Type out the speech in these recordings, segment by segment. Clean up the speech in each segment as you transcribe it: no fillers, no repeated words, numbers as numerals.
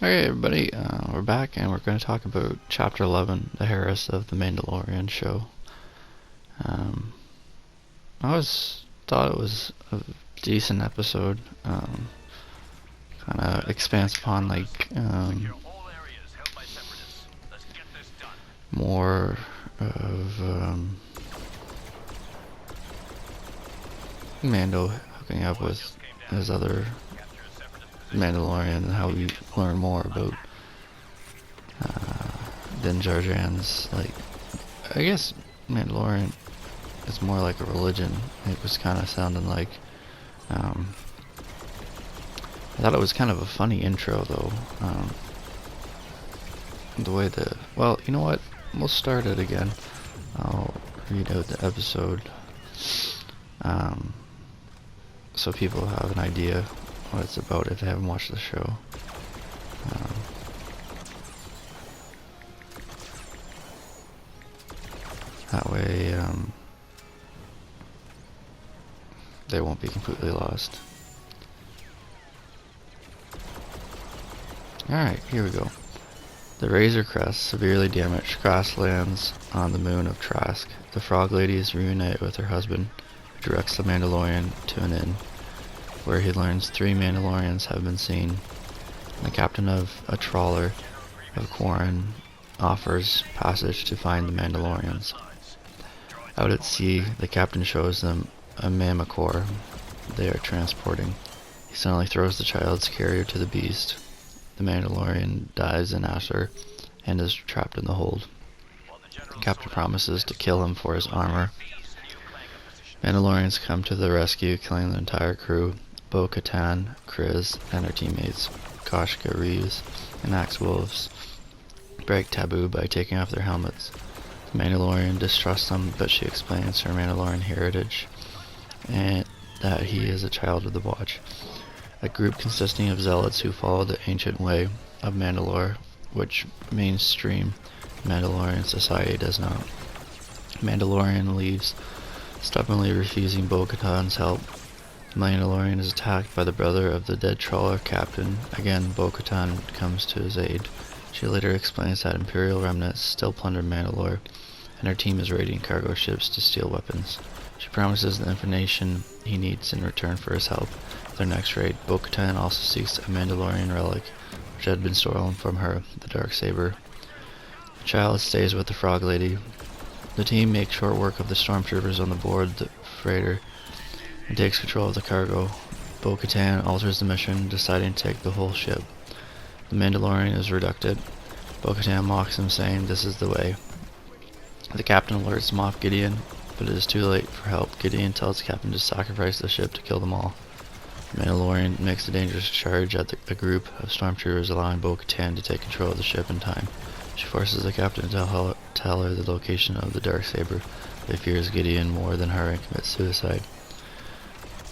Alright everybody, we're back and we're going to talk about Chapter 11, The Heiress of the Mandalorian show. Um, I always thought it was a decent episode. Kind of expands upon more of Mando hooking up with his other Mandalorian and how we learn more about Din Jar Jan's, I guess Mandalorian is more like a religion. It was kind of sounding like, I thought it was kind of a funny intro though. The way well, you know what? We'll start it again. I'll read out the episode, so people have an idea what it's about if they haven't watched the show. That way, they won't be completely lost. Alright, here we go. The Razor Crest severely damaged grasslands on the moon of Trask. The Frog Ladies reunite with her husband, who directs the Mandalorian to an inn, where he learns 3 Mandalorians have been seen. The captain of a trawler of Quarren offers passage to find the Mandalorians. Out at sea, the captain shows them a mammacore they are transporting. He suddenly throws the child's carrier to the beast. The Mandalorian dives in after and is trapped in the hold. The captain promises to kill him for his armor. Mandalorians come to the rescue, killing the entire crew. Bo-Katan, Kryz, and her teammates, Koshka Reeves, and Axe Wolves, break taboo by taking off their helmets. The Mandalorian distrusts them, but she explains her Mandalorian heritage and that he is a child of the Watch. A group consisting of zealots who follow the ancient way of Mandalore, which mainstream Mandalorian society does not. Mandalorian leaves, stubbornly refusing Bo-Katan's help. The Mandalorian is attacked by the brother of the dead trawler captain. Again, Bo-Katan comes to his aid. She later explains that Imperial remnants still plunder Mandalore, and her team is raiding cargo ships to steal weapons. She promises the information he needs in return for his help. Their next raid, Bo-Katan also seeks a Mandalorian relic, which had been stolen from her, the Darksaber. The child stays with the Frog Lady. The team makes short work of the stormtroopers on the board the freighter and takes control of the cargo. Bo-Katan alters the mission, deciding to take the whole ship. The Mandalorian is reducted. Bo-Katan mocks him, saying this is the way. The captain alerts Moff Gideon, but it is too late for help. Gideon tells the captain to sacrifice the ship to kill them all. The Mandalorian makes a dangerous charge at a group of stormtroopers, allowing Bo-Katan to take control of the ship in time. She forces the captain to tell her the location of the Darksaber, but he fears Gideon more than her and commits suicide.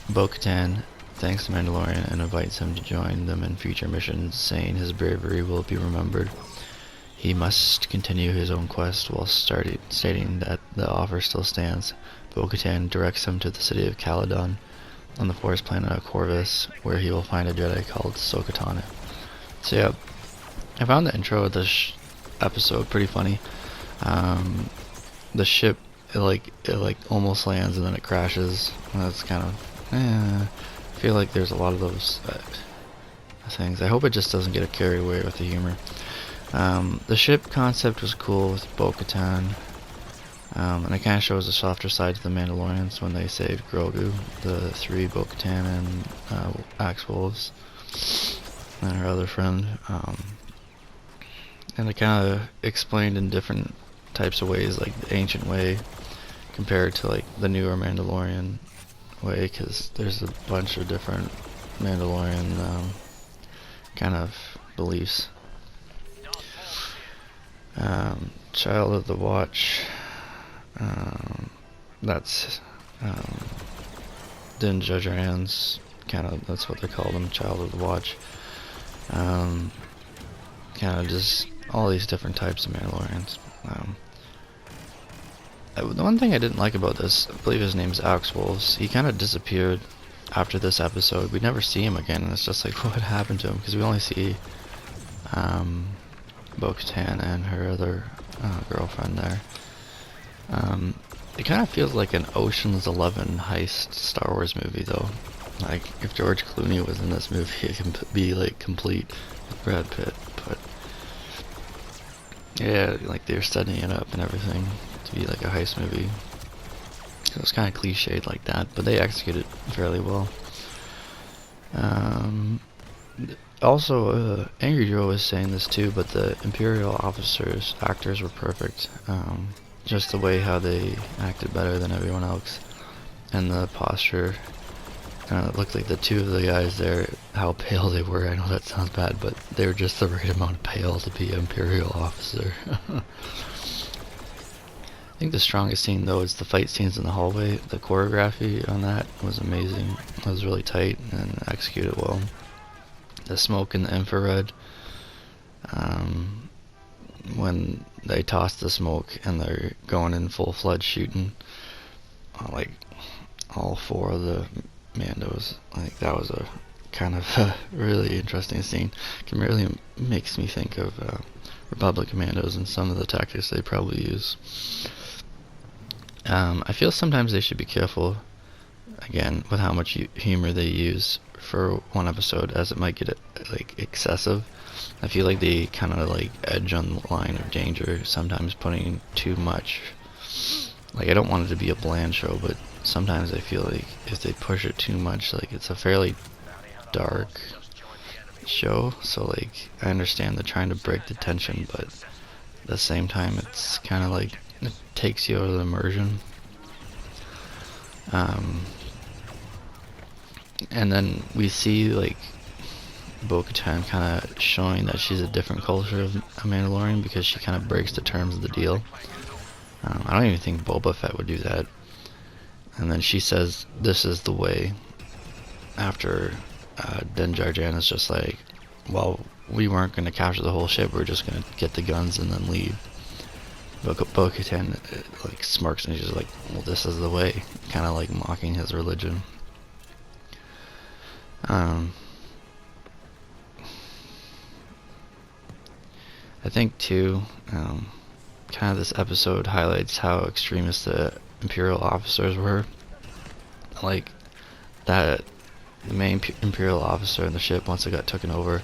Bo-Katan thanks the Mandalorian and invites him to join them in future missions, saying his bravery will be remembered. He must continue his own quest while stating that the offer still stands. Bo-Katan directs him to the city of Caladon on the forest planet of Corvus, where he will find a Jedi called Sokatana. So yeah, I found the intro of this episode pretty funny. The ship, it almost lands and then it crashes. That's kind of, I feel like there's a lot of those things. I hope it just doesn't get carried away with the humor. The ship concept was cool with Bo-Katan, and it kind of shows the softer side to the Mandalorians when they saved Grogu, the 3 Bo-Katan and Axe Wolves, and her other friend. And it kind of explained in different types of ways, like the ancient way compared to like the newer Mandalorian way, because there's a bunch of different Mandalorian kind of beliefs. Child of the Watch, that's Din Jar Jan's that's what they call them, Child of the Watch. Kind of just all these different types of Mandalorians. The one thing I didn't like about this, I believe his name's Axe Wolves, he kind of disappeared after this episode. We never see him again, and it's just like, what happened to him? Because we only see Bo-Katan and her other girlfriend there. It kind of feels like an Ocean's 11 heist Star Wars movie, though. Like, if George Clooney was in this movie, it can be like complete with Brad Pitt. But yeah, like they're setting it up and everything to be like a heist movie. So it's kind of cliched like that, but they execute it fairly well. Also, Angry Joe was saying this too, but the Imperial officers, actors were perfect. Just the way how they acted better than everyone else, and the posture. It looked like the two of the guys there, how pale they were. I know that sounds bad, but they were just the right amount of pale to be an Imperial officer. I think the strongest scene though is the fight scenes in the hallway. The choreography on that was amazing. It was really tight and executed well. The smoke and the infrared, when they toss the smoke and they're going in full-fledged shooting, like all four of the Mandos, like that was a kind of a really interesting scene. It really makes me think of Republic Commandos and some of the tactics they probably use. I feel sometimes they should be careful, again, with how much humor they use for one episode, as it might get like excessive. I feel like they kind of like edge on the line of danger, sometimes putting too much. Like, I don't want it to be a bland show, but sometimes I feel like if they push it too much, like it's a fairly dark show. So like, I understand they're trying to break the tension, but at the same time it's kind of like it takes you out of the immersion. And then we see like Bo-Katan kind of showing that she's a different culture of a Mandalorian, because she kind of breaks the terms of the deal. I don't even think Boba Fett would do that. And then she says, "This is the way." After Din Djarin is just like, "Well, we weren't going to capture the whole ship. We're just going to get the guns and then leave." Bo-Katan like smirks and she's like, "Well, this is the way," kind of like mocking his religion. I think too, kind of this episode highlights how extremist the Imperial officers were. Like that, the main Imperial officer in the ship, once it got taken over,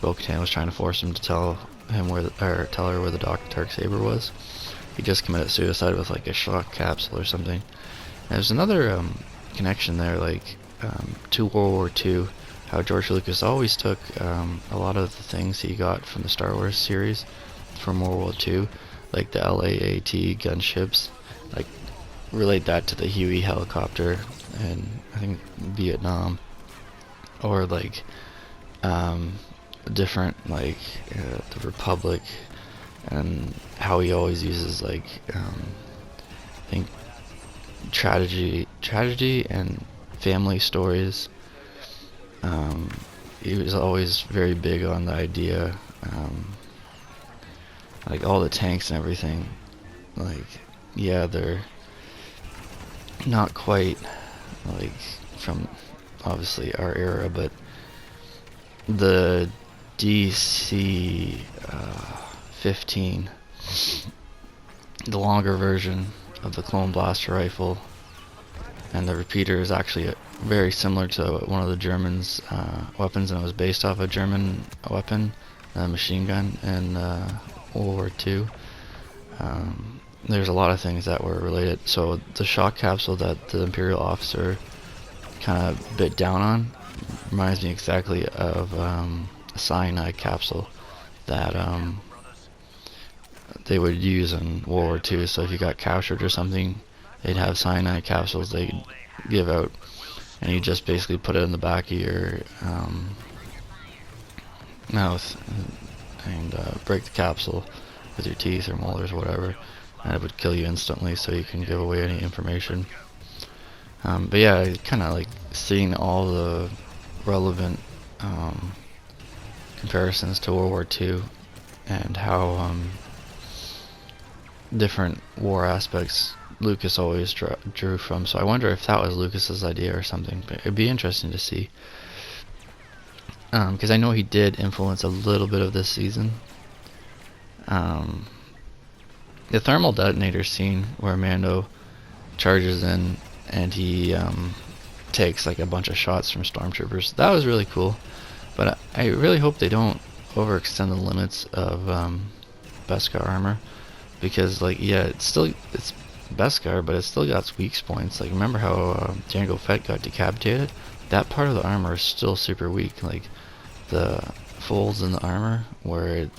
Bo-Katan was trying to force him to tell him tell her where the Dark Saber was. He just committed suicide with like a shock capsule or something. And there's another connection there, like to World War II. How George Lucas always took a lot of the things he got from the Star Wars series from World War II, like the LAAT gunships, like relate that to the Huey helicopter and I think Vietnam, or like different like the Republic, and how he always uses like I think tragedy and family stories. He was always very big on the idea, like all the tanks and everything, like, yeah, they're not quite like from obviously our era, but the DC 15, the longer version of the clone blaster rifle, and the repeater is actually very similar to one of the Germans' weapons, and it was based off a German weapon, a machine gun in World War II. There's a lot of things that were related. So the shock capsule that the Imperial officer kind of bit down on reminds me exactly of a cyanide capsule that they would use in World War II. So if you got captured or something, they'd have cyanide capsules they'd give out, and you just basically put it in the back of your mouth and break the capsule with your teeth or molars or whatever, and it would kill you instantly, so you can give away any information. But yeah, kind of like seeing all the relevant comparisons to World War II and how different war aspects Lucas always drew from. So I wonder if that was Lucas's idea or something, but it'd be interesting to see. because I know he did influence a little bit of this season. Um, the thermal detonator scene where Mando charges in and he takes like a bunch of shots from stormtroopers, that was really cool. But I really hope they don't overextend the limits of Beskar armor, because like, yeah, it's Beskar, but it still got its weak points. Like, remember how Jango Fett got decapitated? That part of the armor is still super weak. Like the folds in the armor where it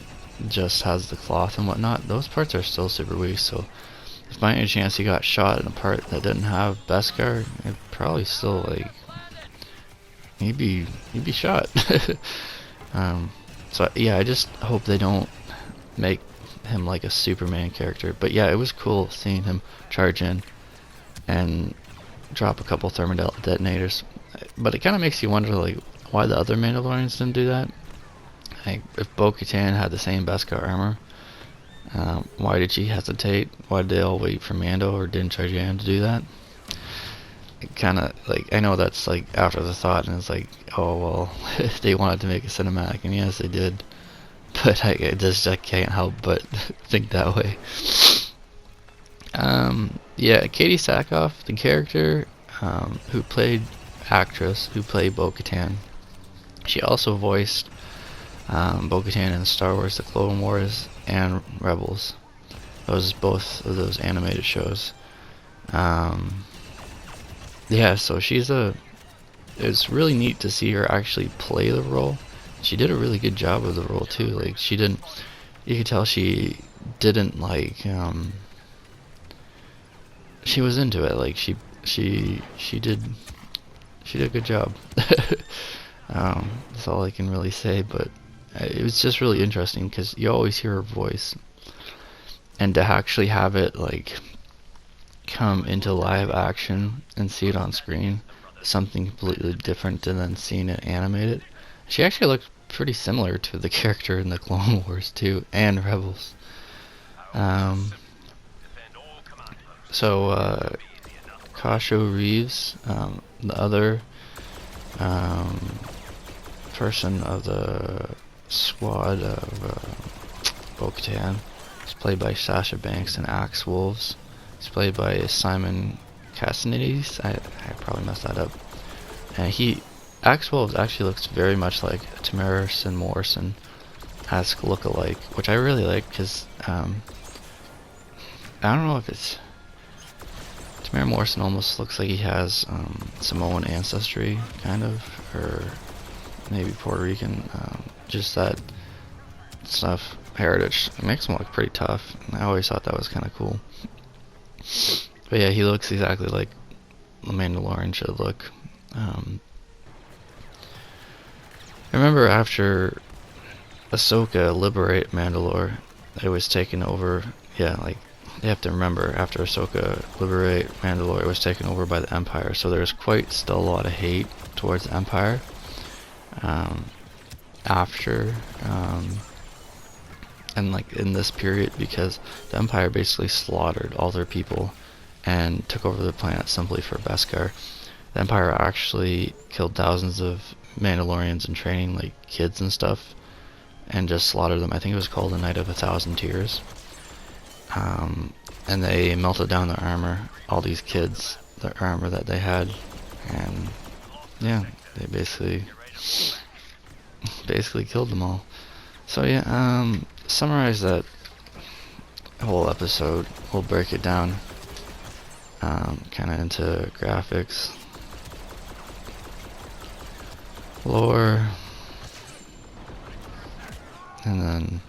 just has the cloth and whatnot, those parts are still super weak. So if by any chance he got shot in a part that didn't have Beskar, it probably still like he'd be shot. So yeah, I just hope they don't make him like a Superman character. But yeah, it was cool seeing him charge in and drop a couple thermal detonators. But it kind of makes you wonder like why the other Mandalorians didn't do that. Like, if Bo-Katan had the same Beskar armor, why did she hesitate? Why did they all wait for Mando or didn't charge in to do that? It kind of like, I know that's like after the thought, and it's like, oh well, they wanted to make a cinematic, and yes they did, but I can't help but think that way. Yeah, Katie Sackhoff, the character actress who played Bo-Katan, she also voiced Bo-Katan in Star Wars: The Clone Wars and Rebels. Those both of those animated shows. Yeah, so it's really neat to see her actually play the role. She did a really good job of the role too. Like, you could tell she didn't like, she was into it. Like, she did a good job. That's all I can really say, but it was just really interesting because you always hear her voice, and to actually have it like come into live action and see it on screen, something completely different than then seeing it animated. She actually looked pretty similar to the character in the Clone Wars too, and Rebels. So Kasho Reeves, the other person of the squad of Bo-Katan, is played by Sasha Banks in Axe Wolves. He's played by Simon Cassanides. I probably messed that up. And Axe Wolves actually looks very much like Tamarison Morrison esque look-alike, which I really like because I don't know if it's Tamara Morrison almost looks like he has Samoan ancestry, kind of, or maybe Puerto Rican. Just that stuff, heritage. It makes him look pretty tough. I always thought that was kind of cool. But yeah, he looks exactly like the Mandalorian should look. I remember after Ahsoka liberate Mandalore, it was taken over. Yeah, like, you have to remember, after Ahsoka liberate Mandalore, it was taken over by the Empire. So there's still a lot of hate towards the Empire. And like in this period, because the Empire basically slaughtered all their people and took over the planet simply for Beskar. The Empire actually killed thousands of Mandalorians in training, like kids and stuff, and just slaughtered them. I think it was called the Night of 1,000 Tears. And they melted down their armor, all these kids, the armor that they had, and yeah, they basically killed them all. So yeah, summarize that whole episode. We'll break it down kind of into graphics, lore, and then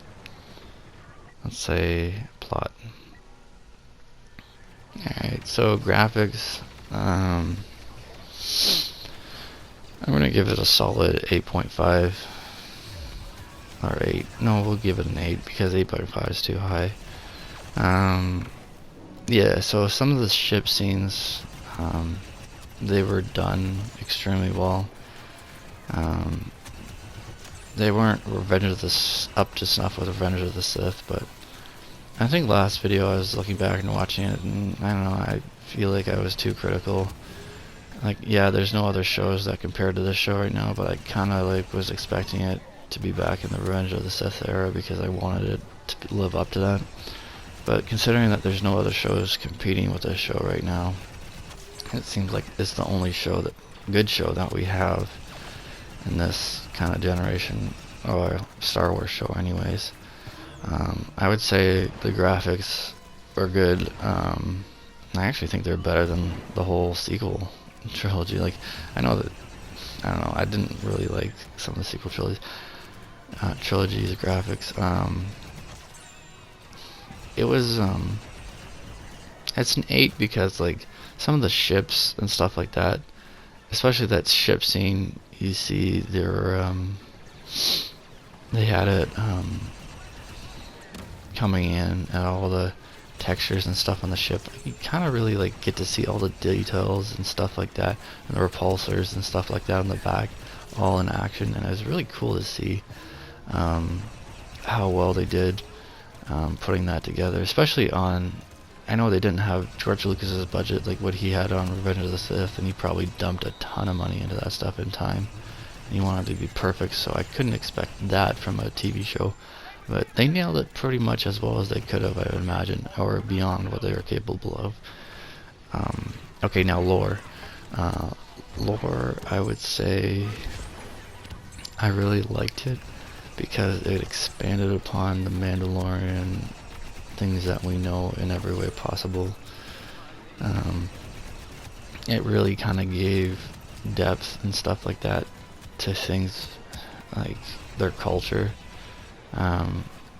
let's say plot. Alright, so graphics, I'm gonna give it a solid 8.5 or 8. No, we'll give it an 8 because 8.5 is too high. Yeah, so some of the ship scenes, they were done extremely well. They weren't up to snuff with Revenge of the Sith, but I think last video I was looking back and watching it, and I don't know, I feel like I was too critical, like, yeah, there's no other shows that compare to this show right now, but I kind of like was expecting it to be back in the Revenge of the Sith era because I wanted it to live up to that. But considering that there's no other shows competing with this show right now, it seems like it's the only good show that we have in this kind of generation, or Star Wars show anyways. I would say the graphics are good. I actually think they're better than the whole sequel trilogy. Like, I know that, I don't know, I didn't really like some of the sequel trilogy's graphics. It was, it's an 8 because, like, some of the ships and stuff like that, especially that ship scene, you see they had it, coming in, and all the textures and stuff on the ship. You kind of really, like, get to see all the details and stuff like that, and the repulsors and stuff like that in the back, all in action, and it was really cool to see how well they did putting that together, especially on, I know they didn't have George Lucas's budget like what he had on Revenge of the Sith, and he probably dumped a ton of money into that stuff in time, and he wanted it to be perfect, so I couldn't expect that from a TV show. But they nailed it pretty much as well as they could have, I would imagine, or beyond what they were capable of. Okay, now lore. Lore, I would say I really liked it because it expanded upon the Mandalorian, things that we know in every way possible. It really kind of gave depth and stuff like that to things like their culture.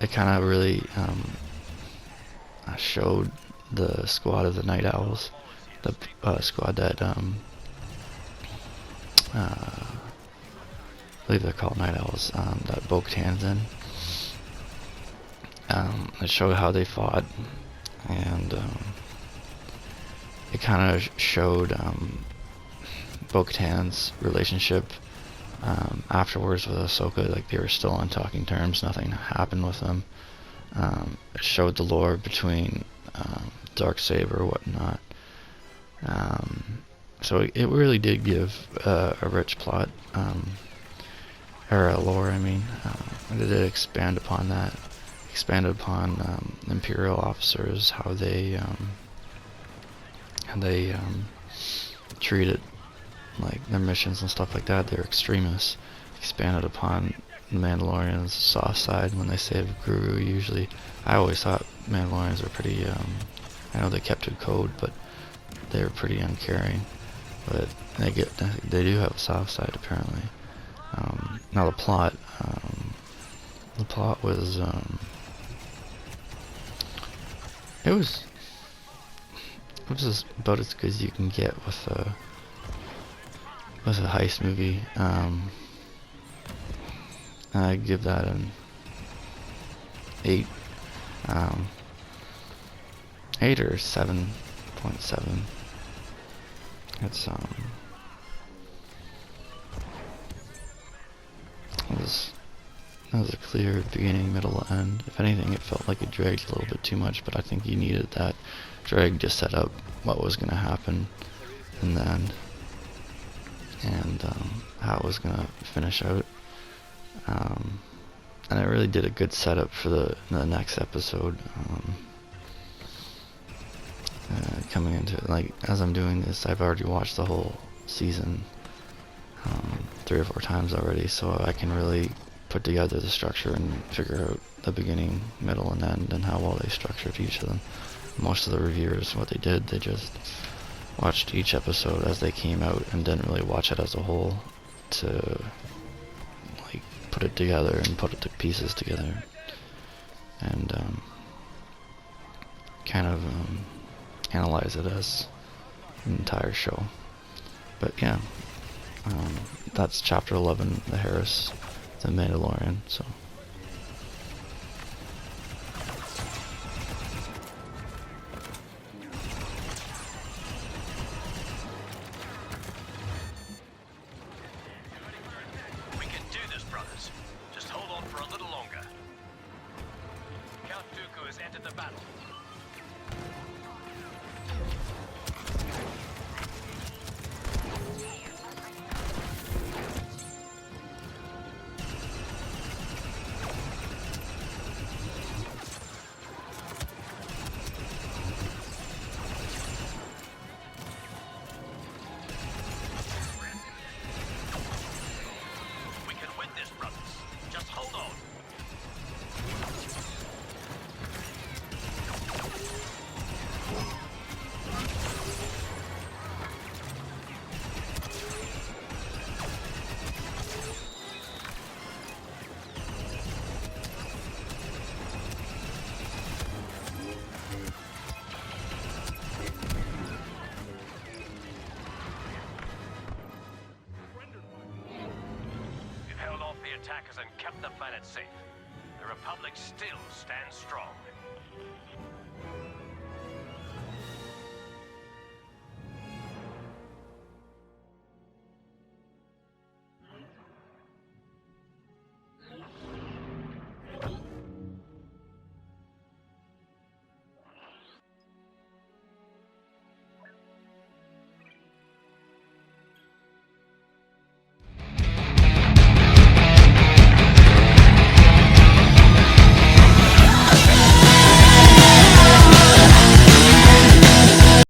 It kind of really showed the squad of the Night Owls, the squad that I believe they're called Night Owls, that Bo-Katan's in. It showed how they fought, and it kind of showed Bo-Katan's relationship afterwards with Ahsoka. Like, they were still on talking terms, nothing happened with them. It showed the lore between Darksaber, whatnot. So it really did give a rich plot, or a lore, I mean. It did expand upon that. Expanded upon Imperial officers, how they treated, like, their missions and stuff like that. They're extremists. Expanded upon the Mandalorians' soft side when they saved Guru. Usually, I always thought Mandalorians were pretty. I know they kept to code, but they were pretty uncaring. But they do have a soft side apparently. Now the plot. The plot was. It was just about as good as you can get with a heist movie. I'd give that an 8. 8 or 7.7. It's that was a clear beginning, middle, end. If anything, it felt like it dragged a little bit too much, but I think you needed that drag to set up what was going to happen in the end, and how it was going to finish out. And it really did a good setup for the next episode. Coming into it, like, as I'm doing this, I've already watched the whole season 3 or 4 times already, so I can really put together the structure and figure out the beginning, middle, and end, and how well they structured each of them. Most of the reviewers, what they did, they just watched each episode as they came out and didn't really watch it as a whole to, like, put it together and put the pieces together, and kind of analyze it as an entire show. But yeah, that's chapter 11, the Harris, the Mandalorian. So we can do this, brothers. Just hold on for a little longer. Count Dooku has entered the battle. attackers and kept the planet safe. The Republic still stands strong.